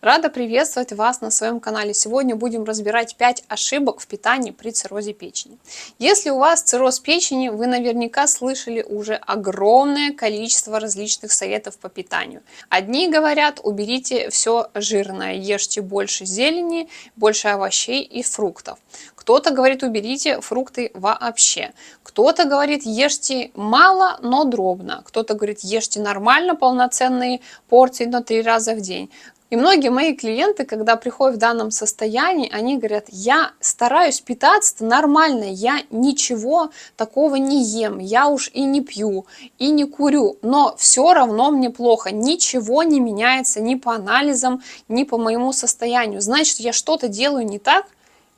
Рада приветствовать вас на своем канале. Сегодня будем разбирать 5 ошибок в питании при циррозе печени. Если у вас цирроз печени, вы наверняка слышали уже огромное количество различных советов по питанию. Одни говорят, уберите все жирное, ешьте больше зелени, больше овощей и фруктов. Кто-то говорит, уберите фрукты вообще. Кто-то говорит, ешьте мало, но дробно. Кто-то говорит, ешьте нормально, полноценные порции, но 3 раза в день. И многие мои клиенты, когда приходят в данном состоянии, они говорят, я стараюсь питаться нормально, я ничего такого не ем, я уж и не пью, и не курю, но все равно мне плохо, ничего не меняется ни по анализам, ни по моему состоянию. Значит, я что-то делаю не так?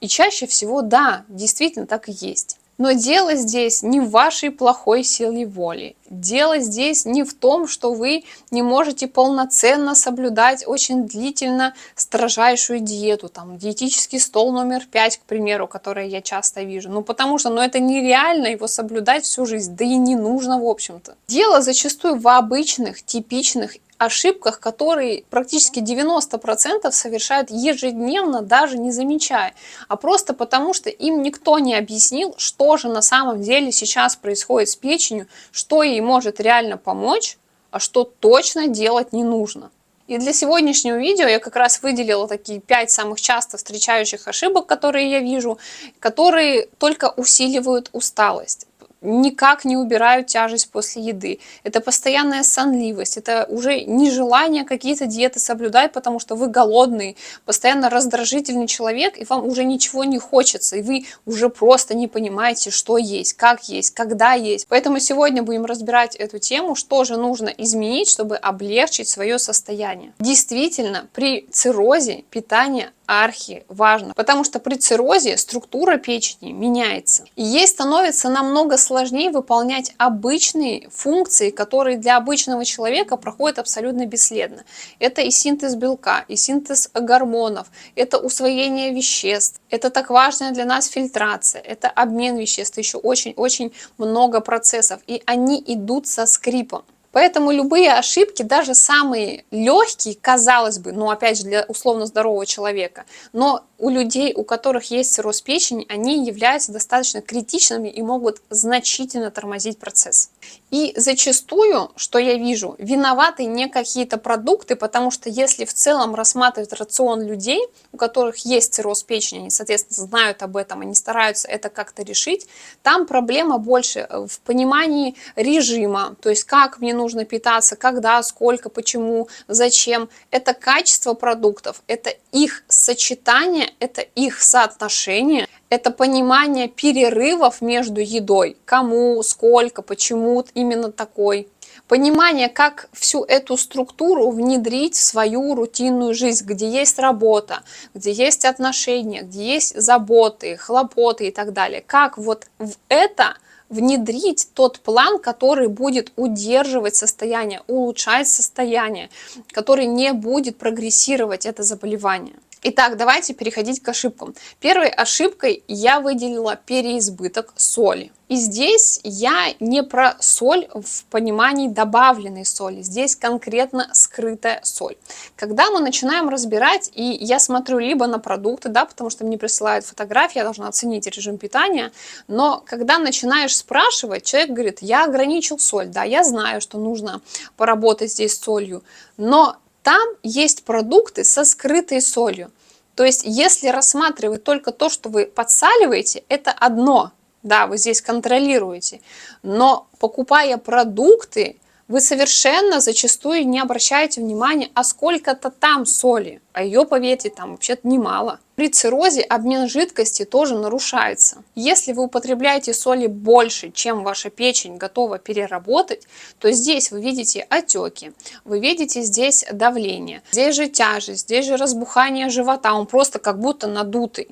И чаще всего, да, действительно так и есть. Но дело здесь не в вашей плохой силе воли. Дело здесь не в том, что вы не можете полноценно соблюдать очень длительно строжайшую диету. Там диетический стол номер 5, к примеру, который я часто вижу. Ну потому что это нереально его соблюдать всю жизнь. Да и не нужно, в общем-то. Дело зачастую в обычных, типичных ошибках, которые практически 90% совершают ежедневно, даже не замечая, а просто потому, что им никто не объяснил, что же на самом деле сейчас происходит с печенью, что ей может реально помочь, а что точно делать не нужно. И для сегодняшнего видео я как раз выделила такие 5 самых часто встречающих ошибок, которые я вижу, которые только усиливают усталость. Никак не убирают тяжесть после еды. Это постоянная сонливость, это уже нежелание какие-то диеты соблюдать, потому что вы голодный, постоянно раздражительный человек, и вам уже ничего не хочется, и вы уже просто не понимаете, что есть, когда есть. Поэтому сегодня будем разбирать эту тему, что же нужно изменить, чтобы облегчить свое состояние. Действительно, при циррозе питание архи важно, потому что при циррозе структура печени меняется. И ей становится намного сложнее выполнять обычные функции, которые для обычного человека проходят абсолютно бесследно. Это и синтез белка, и синтез гормонов, это усвоение веществ, это так важная для нас фильтрация, это обмен веществ, еще очень-очень много процессов, и они идут со скрипом. Поэтому любые ошибки, даже самые легкие, казалось бы, опять же, для условно здорового человека, но у людей, у которых есть цирроз печени, они являются достаточно критичными и могут значительно тормозить процесс. И зачастую, что я вижу, виноваты не какие-то продукты, потому что если в целом рассматривать рацион людей, у которых есть цирроз печени, они, соответственно, знают об этом, они стараются это как-то решить, там проблема больше в понимании режима, то есть как мне нужно питаться, когда, сколько, почему, зачем. Это качество продуктов, это их сочетание, это их соотношение, это понимание перерывов между едой, кому, сколько, почему именно такой. Понимание, как всю эту структуру внедрить в свою рутинную жизнь, где есть работа, где есть отношения, где есть заботы, хлопоты и так далее. Как вот в это внедрить тот план, который будет удерживать состояние, улучшать состояние, который не будет прогрессировать это заболевание. Итак, давайте переходить к ошибкам. Первой ошибкой я выделила переизбыток соли. И здесь я не про соль в понимании добавленной соли, здесь конкретно скрытая соль. Когда мы начинаем разбирать, и я смотрю либо на продукты, да, потому что мне присылают фотографии, я должна оценить режим питания, но когда начинаешь спрашивать, человек говорит, я ограничил соль, да, я знаю, что нужно поработать здесь с солью, но там есть продукты со скрытой солью. То есть, если рассматривать только то, что вы подсаливаете, это одно. Да, вы здесь контролируете. Но покупая продукты, вы совершенно зачастую не обращаете внимания, а сколько-то там соли. А ее, поверьте, там вообще-то немало. При циррозе обмен жидкости тоже нарушается. Если вы употребляете соли больше, чем ваша печень готова переработать, то здесь вы видите отеки, вы видите здесь давление, здесь же тяжесть, здесь же разбухание живота, он просто как будто надутый.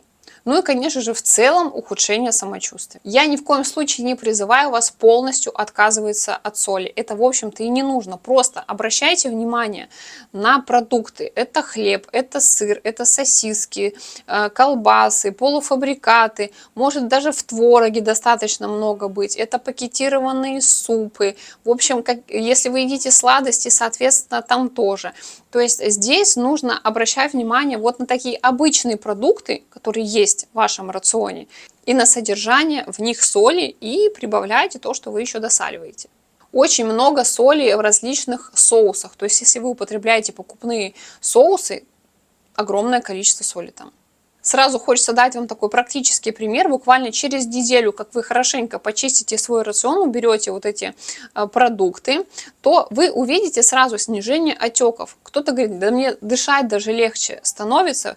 Ну и, конечно же, в целом ухудшение самочувствия. Я ни в коем случае не призываю вас полностью отказываться от соли. Это, в общем-то, и не нужно. Просто обращайте внимание на продукты. Это хлеб, это сыр, это сосиски, колбасы, полуфабрикаты. Может, даже в твороге достаточно много быть. Это пакетированные супы. В общем, если вы едите сладости, соответственно, там тоже. То есть здесь нужно обращать внимание вот на такие обычные продукты, которые есть в вашем рационе, и на содержание в них соли, и прибавляйте то, что вы еще досаливаете. Очень много соли в различных соусах. То есть если вы употребляете покупные соусы, огромное количество соли там. Сразу хочется дать вам такой практический пример. Буквально через неделю, как вы хорошенько почистите свой рацион, уберете вот эти продукты, то вы увидите сразу снижение отеков. Кто-то говорит, да мне дышать даже легче становится.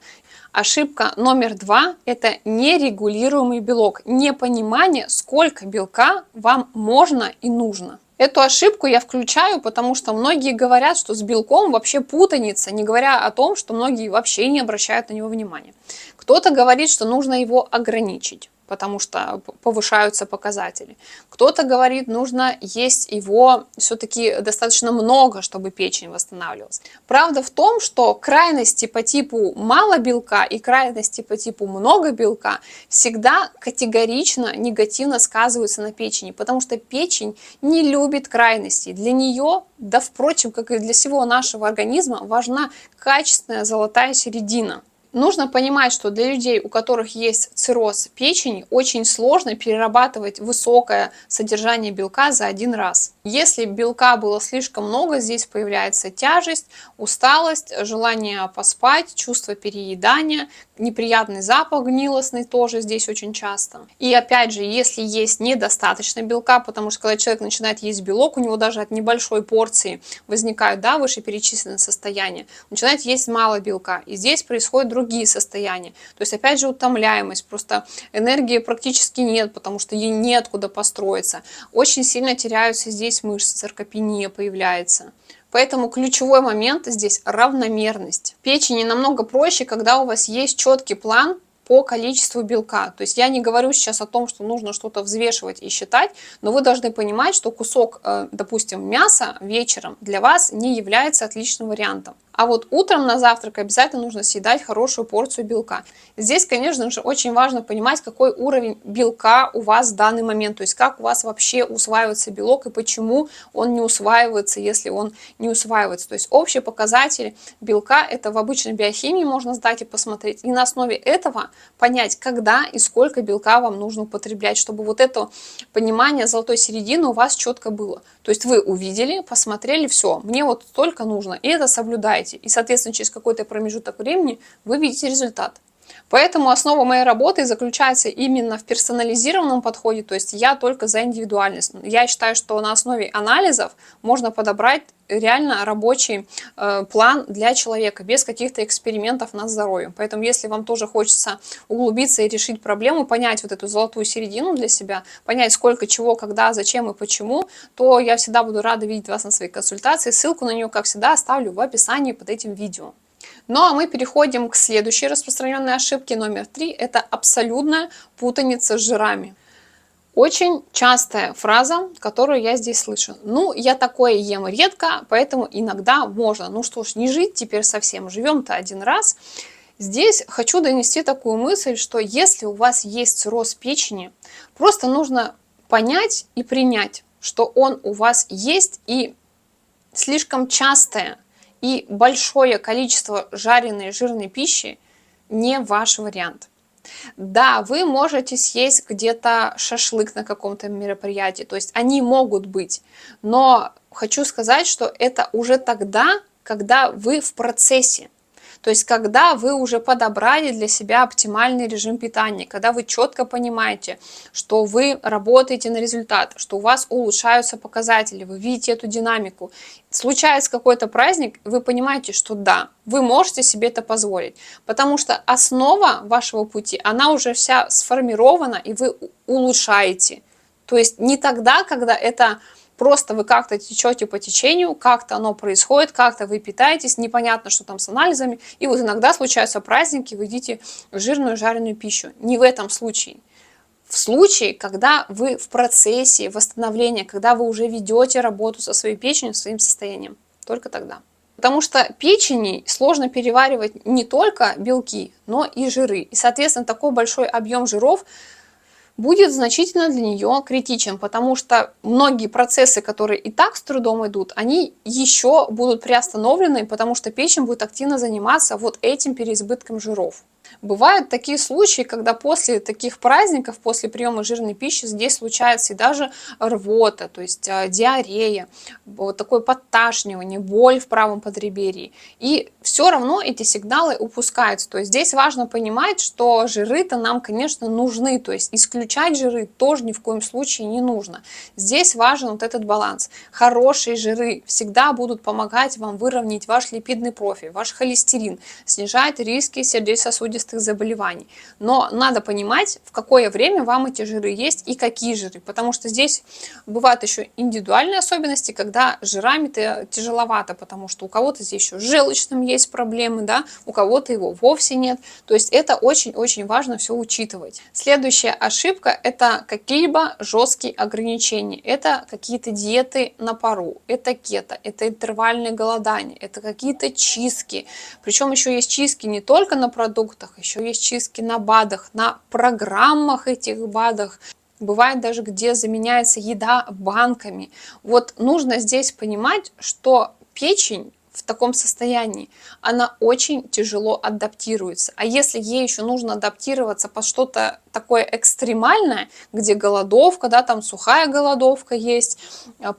Ошибка номер 2 – это нерегулируемый белок. Непонимание, сколько белка вам можно и нужно. Эту ошибку я включаю, потому что многие говорят, что с белком вообще путаница, не говоря о том, что многие вообще не обращают на него внимания. Кто-то говорит, что нужно его ограничить, потому что повышаются показатели. Кто-то говорит, нужно есть его все-таки достаточно много, чтобы печень восстанавливалась. Правда в том, что крайности по типу мало белка и крайности по типу много белка всегда категорично негативно сказываются на печени, потому что печень не любит крайностей. Для нее, да впрочем, как и для всего нашего организма, важна качественная золотая середина. Нужно понимать, что для людей, у которых есть цирроз печени, очень сложно перерабатывать высокое содержание белка за один раз. Если белка было слишком много, здесь появляется тяжесть, усталость, желание поспать, чувство переедания, неприятный запах гнилостный тоже здесь очень часто. И опять же, если есть недостаточно белка, потому что когда человек начинает есть белок, у него даже от небольшой порции возникают вышеперечисленные состояния, начинает есть мало белка, и здесь происходит другие состояния. То есть опять же утомляемость, просто энергии практически нет, потому что ей неоткуда построиться. Очень сильно теряются здесь мышцы, саркопения появляется. Поэтому ключевой момент здесь равномерность. Печени намного проще, когда у вас есть четкий план по количеству белка. То есть я не говорю сейчас о том, что нужно что-то взвешивать и считать, но вы должны понимать, что кусок, допустим, мяса вечером для вас не является отличным вариантом. А вот утром на завтрак обязательно нужно съедать хорошую порцию белка. Здесь, конечно же, очень важно понимать, какой уровень белка у вас в данный момент. То есть как у вас вообще усваивается белок и почему он не усваивается, если он не усваивается. То есть общий показатель белка, это в обычной биохимии можно сдать и посмотреть. И на основе этого понять, когда и сколько белка вам нужно употреблять, чтобы вот это понимание золотой середины у вас четко было. То есть вы увидели, посмотрели, все, мне вот столько нужно, и это соблюдаете. И, соответственно, через какой-то промежуток времени вы видите результат. Поэтому основа моей работы заключается именно в персонализированном подходе, то есть я только за индивидуальность. Я считаю, что на основе анализов можно подобрать реально рабочий план для человека, без каких-то экспериментов над здоровьем. Поэтому если вам тоже хочется углубиться и решить проблему, понять вот эту золотую середину для себя, понять сколько, чего, когда, зачем и почему, то я всегда буду рада видеть вас на своей консультации. Ссылку на нее, как всегда, оставлю в описании под этим видео. Ну а мы переходим к следующей распространенной ошибке, номер 3. Это абсолютная путаница с жирами. Очень частая фраза, которую я здесь слышу. Ну, я такое ем редко, поэтому иногда можно. Ну что ж, не жить теперь совсем, живем-то один раз. Здесь хочу донести такую мысль, что если у вас есть цирроз печени, просто нужно понять и принять, что он у вас есть, и слишком частое и большое количество жареной жирной пищи не ваш вариант. Да, вы можете съесть где-то шашлык на каком-то мероприятии, то есть они могут быть, но хочу сказать, что это уже тогда, когда вы в процессе. То есть, когда вы уже подобрали для себя оптимальный режим питания, когда вы четко понимаете, что вы работаете на результат, что у вас улучшаются показатели, вы видите эту динамику. Случается какой-то праздник, вы понимаете, что да, вы можете себе это позволить, потому что основа вашего пути, она уже вся сформирована, и вы улучшаете. То есть, не тогда, когда это... Просто вы как-то течете по течению, как-то оно происходит, как-то вы питаетесь, непонятно, что там с анализами. И вот иногда случаются праздники, вы едите жирную жареную пищу. Не в этом случае. В случае, когда вы в процессе восстановления, когда вы уже ведете работу со своей печенью, своим состоянием. Только тогда. Потому что печени сложно переваривать не только белки, но и жиры. И, соответственно, такой большой объем жиров будет значительно для нее критичен, потому что многие процессы, которые и так с трудом идут, они еще будут приостановлены, потому что печень будет активно заниматься вот этим переизбытком жиров. Бывают такие случаи, когда после таких праздников, после приема жирной пищи, здесь случается и даже рвота, то есть диарея, вот такое подташнивание, боль в правом подреберье. И все равно эти сигналы упускаются. То есть здесь важно понимать, что жиры-то нам, конечно, нужны. То есть исключать жиры тоже ни в коем случае не нужно. Здесь важен вот этот баланс. Хорошие жиры всегда будут помогать вам выровнять ваш липидный профиль, ваш холестерин, снижать риски сердечно-сосудистых заболеваний. Но надо понимать, в какое время вам эти жиры есть и какие жиры. Потому что здесь бывают еще индивидуальные особенности, когда жирами-то тяжеловато, потому что у кого-то здесь еще с желчным есть проблемы, да, у кого-то его вовсе нет. То есть это очень-очень важно все учитывать. Следующая ошибка – это какие-либо жесткие ограничения. Это какие-то диеты на пару, это кето, это интервальное голодание, это какие-то чистки. Причем еще есть чистки не только на продуктах, еще есть чистки на БАДах, на программах этих БАДах. Бывает даже, где заменяется еда банками. Вот нужно здесь понимать, что печень в таком состоянии, она очень тяжело адаптируется. А если ей еще нужно адаптироваться под что-то такое экстремальное, где голодовка, да, там сухая голодовка есть,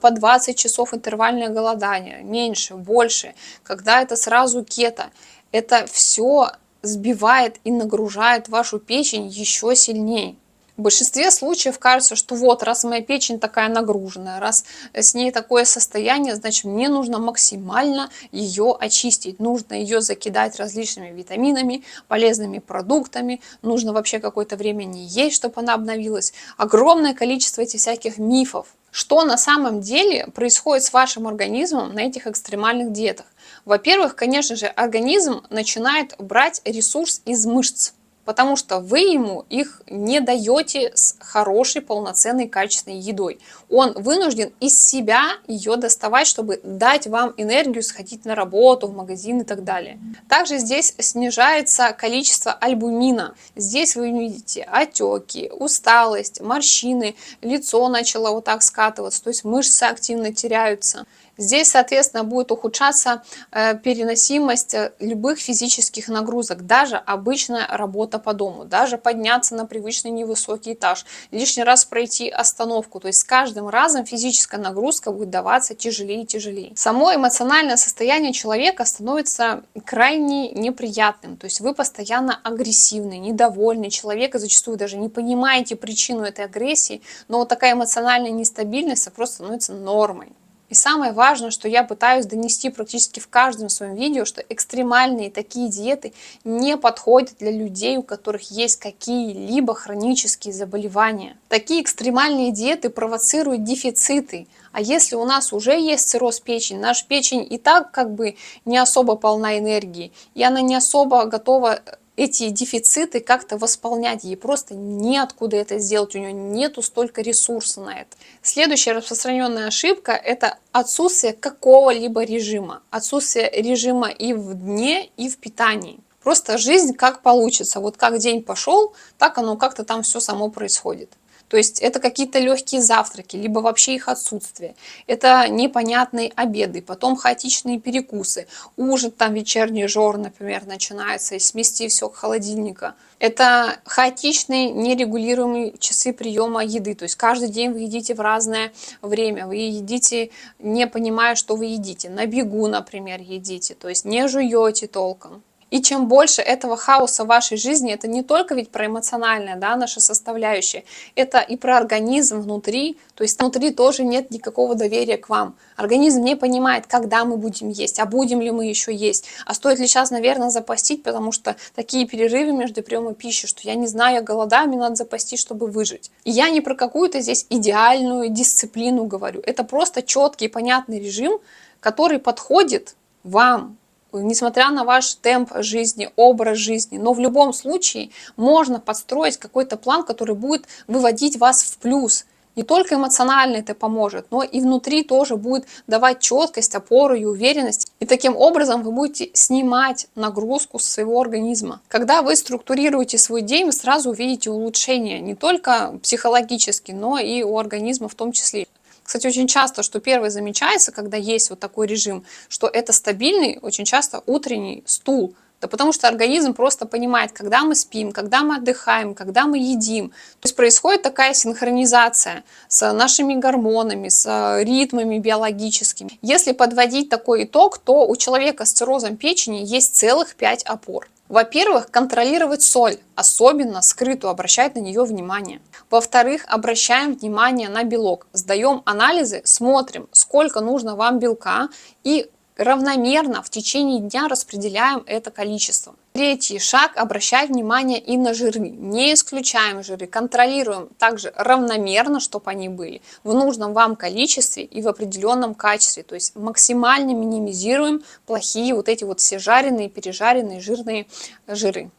по 20 часов интервальное голодание, меньше, больше, когда это сразу кето, это все сбивает и нагружает вашу печень еще сильнее. В большинстве случаев кажется, что вот, раз моя печень такая нагруженная, раз с ней такое состояние, значит, мне нужно максимально ее очистить. Нужно ее закидать различными витаминами, полезными продуктами. Нужно вообще какое-то время не есть, чтобы она обновилась. Огромное количество этих всяких мифов. Что на самом деле происходит с вашим организмом на этих экстремальных диетах? Во-первых, конечно же, организм начинает брать ресурс из мышц, потому что вы ему их не даете с хорошей, полноценной, качественной едой. Он вынужден из себя ее доставать, чтобы дать вам энергию сходить на работу, в магазин и так далее. Также здесь снижается количество альбумина. Здесь вы видите отеки, усталость, морщины, лицо начало вот так скатываться, то есть мышцы активно теряются. Здесь, соответственно, будет ухудшаться переносимость любых физических нагрузок, даже обычная работа по дому, даже подняться на привычный невысокий этаж, лишний раз пройти остановку. То есть с каждым разом физическая нагрузка будет даваться тяжелее и тяжелее. Само эмоциональное состояние человека становится крайне неприятным. То есть вы постоянно агрессивный, недовольный человек, и зачастую даже не понимаете причину этой агрессии, но вот такая эмоциональная нестабильность просто становится нормой. И самое важное, что я пытаюсь донести практически в каждом своем видео, что экстремальные такие диеты не подходят для людей, у которых есть какие-либо хронические заболевания. Такие экстремальные диеты провоцируют дефициты. А если у нас уже есть цирроз печени, наша печень и так как бы не особо полна энергии, и она не особо готова эти дефициты как-то восполнять, ей просто неоткуда это сделать, у нее нету столько ресурса на это. Следующая распространенная ошибка – это отсутствие какого-либо режима. Отсутствие режима и в дне, и в питании. Просто жизнь как получится. Вот как день пошел, так оно как-то там все само происходит. То есть это какие-то легкие завтраки, либо вообще их отсутствие. Это непонятные обеды, потом хаотичные перекусы. Ужин, там вечерний жор, например, начинается, и смести все к холодильнику. Это хаотичные, нерегулируемые часы приема еды. То есть каждый день вы едите в разное время. Вы едите, не понимая, что вы едите. На бегу, например, едите. То есть не жуете толком. И чем больше этого хаоса в вашей жизни, это не только ведь про эмоциональное, да, наша составляющая, это и про организм внутри, то есть внутри тоже нет никакого доверия к вам. Организм не понимает, когда мы будем есть, а будем ли мы еще есть, а стоит ли сейчас, наверное, запастить, потому что такие перерывы между приемом пищи, что я не знаю, я голодаю, мне надо запастись, чтобы выжить. И я не про какую-то здесь идеальную дисциплину говорю, это просто четкий, понятный режим, который подходит вам, несмотря на ваш темп жизни, образ жизни. Но в любом случае можно подстроить какой-то план, который будет выводить вас в плюс. Не только эмоционально это поможет, но и внутри тоже будет давать четкость, опору и уверенность. И таким образом вы будете снимать нагрузку с своего организма. Когда вы структурируете свой день, вы сразу увидите улучшение не только психологически, но и у организма в том числе. Кстати, очень часто, что первое замечается, когда есть вот такой режим, что это стабильный, очень часто утренний стул. Да потому что организм просто понимает, когда мы спим, когда мы отдыхаем, когда мы едим. То есть происходит такая синхронизация с нашими гормонами, с ритмами биологическими. Если подводить такой итог, то у человека с циррозом печени есть целых 5 опор. Во-первых, контролировать соль, особенно скрытую, обращать на нее внимание. Во-вторых, обращаем внимание на белок, сдаем анализы, смотрим, сколько нужно вам белка и равномерно в течение дня распределяем это количество. Третий шаг, обращать внимание и на жиры. Не исключаем жиры, контролируем также равномерно, чтобы они были в нужном вам количестве и в определенном качестве. То есть максимально минимизируем плохие вот эти вот все жареные, пережаренные, жирные жиры.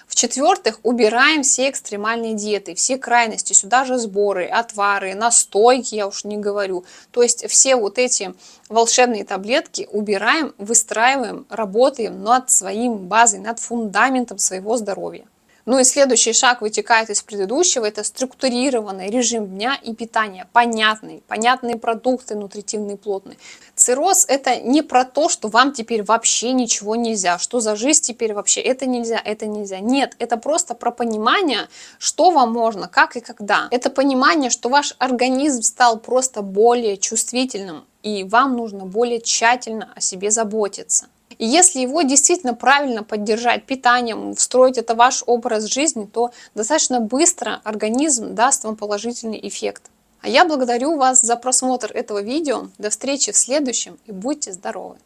В-четвертых, убираем все экстремальные диеты, все крайности, сюда же сборы, отвары, настойки, я уж не говорю. То есть все вот эти волшебные таблетки убираем, выстраиваем, работаем над своим базой, над фундаментом своего здоровья. Ну и следующий шаг вытекает из предыдущего, это структурированный режим дня и питания, понятные продукты, нутритивные, плотные. Цирроз это не про то, что вам теперь вообще ничего нельзя, что за жизнь теперь вообще это нельзя, это нельзя. Нет, это просто про понимание, что вам можно, как и когда. Это понимание, что ваш организм стал просто более чувствительным, и вам нужно более тщательно о себе заботиться. И если его действительно правильно поддержать питанием, встроить это в ваш образ жизни, то достаточно быстро организм даст вам положительный эффект. А я благодарю вас за просмотр этого видео. До встречи в следующем и будьте здоровы!